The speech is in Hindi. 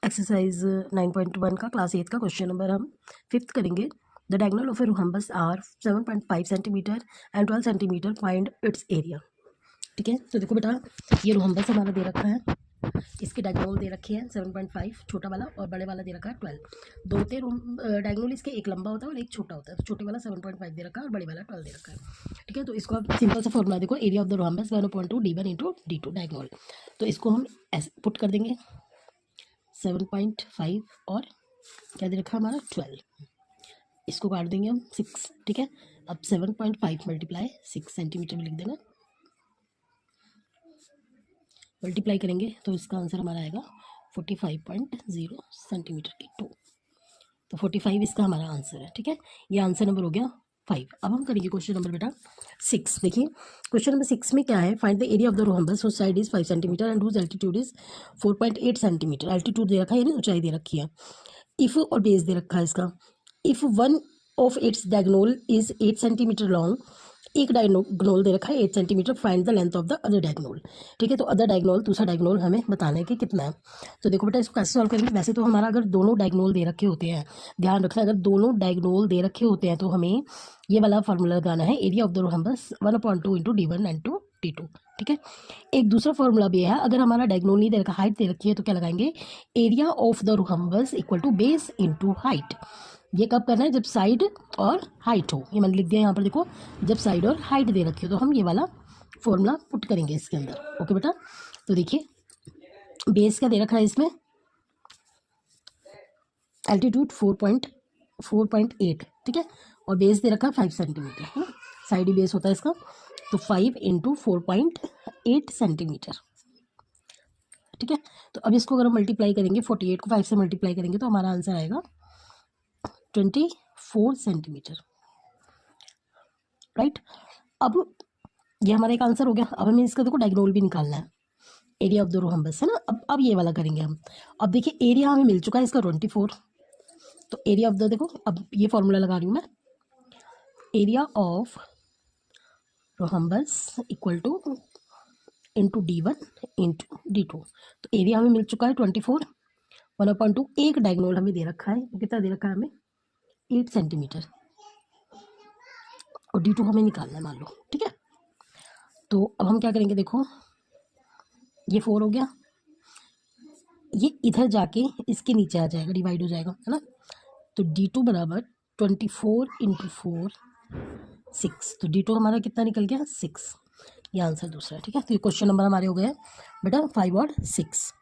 एक्सरसाइज 9.1 का क्लास 8 का क्वेश्चन नंबर हम 5th करेंगे। The diagonal of a rhombus are 7.5 centimetre and 12 centimetre, find its area. ठीक है, तो देखो बेटा, ये रोहम्बस हमारा दे रखा है, इसके डायगोनल दे रखे हैं 7.5 छोटा वाला और बड़े वाला दे रखा है 12। दो डायगोनल इसके एक लंबा होता है और एक छोटा होता है, तो छोटे वाला 7.5 दे रखा है और बड़े वाला 12 दे रखा है। ठीक है, तो इसको आप सिंपल सा फॉर्मूला देखो, area of the rhombus 1/2 d1 into d2 diagonal. तो इसको हम ऐसे पुट कर देंगे 7.5 और क्या दे रखा है हमारा 12, इसको काट देंगे हम 6। ठीक है, अब 7.5 मल्टीप्लाई 6 सेंटीमीटर में लिख देना, मल्टीप्लाई करेंगे तो इसका आंसर हमारा आएगा 45.0 सेंटीमीटर की 2। तो 45 इसका हमारा आंसर है। ठीक है, ये आंसर नंबर हो गया 5। अब हम करेंगे क्वेश्चन नंबर बेटा 6। देखिए क्वेश्चन नंबर 6 में क्या है, find the area of the rhombus whose side is 5 centimetre and whose altitude is 4.8 centimetre. Altitude दे रखा है यानी ऊंचाई दे रखी है। इफ और बेस दे रखा है इसका। If one of its diagonal is 8 centimetre long, एक डायगोनल दे रखा है 8 centimetre, find the length of the other diagonal. ठीक है, तो अदर डायगोनल, दूसरा डायगोनल हमें बताना है कि कितना है। तो देखो बेटा, इसको कैसे सॉल्व करेंगे। वैसे तो हमारा अगर दोनों डायगोनल दे रखे होते हैं, ध्यान रखना, अगर दोनों डायगोनल दे रखे होते हैं तो हमें ये वाला फार्मूला लगाना है, area of the rhombus 1/2 into d1 and to d2। ठीक है, एक दूसरा फार्मूला भी है, अगर हमारा डायगोनल नहीं दे रखा, हाइट दे रखी है, तो क्या लगाएंगे, area of the rhombus equal to base into height. ये कब करना है, जब साइड और हाइट हो। ये मैंने लिख दिया यहाँ पर, देखो, जब साइड और हाइट दे रखी हो तो हम ये वाला फॉर्मूला पुट करेंगे इसके अंदर। ओके बेटा, तो देखिए बेस क्या दे रखा है इसमें, एल्टीट्यूड 4.8। ठीक है, और बेस दे रखा है 5 सेंटीमीटर, है ना, साइड ही बेस होता है इसका। तो 5 इंटू 4.8 सेंटीमीटर। ठीक है, तो अब इसको अगर हम मल्टीप्लाई करेंगे, 48 को 5 से मल्टीप्लाई करेंगे तो हमारा आंसर आएगा 24 सेंटीमीटर। राइट, अब ये हमारा एक आंसर हो गया। अब हमें इसका देखो डायगोनल भी निकालना है, एरिया ऑफ द रोहम्बस, है ना। अब ये वाला करेंगे हम। अब देखिए एरिया हमें मिल चुका है इसका 24, तो एरिया ऑफ द, देखो अब ये फॉर्मूला लगा रही हूँ मैं, area of rhombus equal to into d1 into d2। तो एरिया हमें मिल चुका है 24, 1/2, एक डायगोनल हमें दे रखा है, कितना दे रखा है हमें, 8 सेंटीमीटर, और d2 हमें निकालना है मान लो। ठीक है, तो अब हम क्या करेंगे, देखो ये 4 हो गया, ये इधर जाके इसके नीचे आ जाएगा, डिवाइड हो जाएगा, है ना। तो d2 बराबर 24 इंटू 4 6। तो d2 हमारा कितना निकल गया, 6। ये आंसर दूसरा है। ठीक है, तो ये क्वेश्चन नंबर हमारे हो गए बेटा 5 और 6।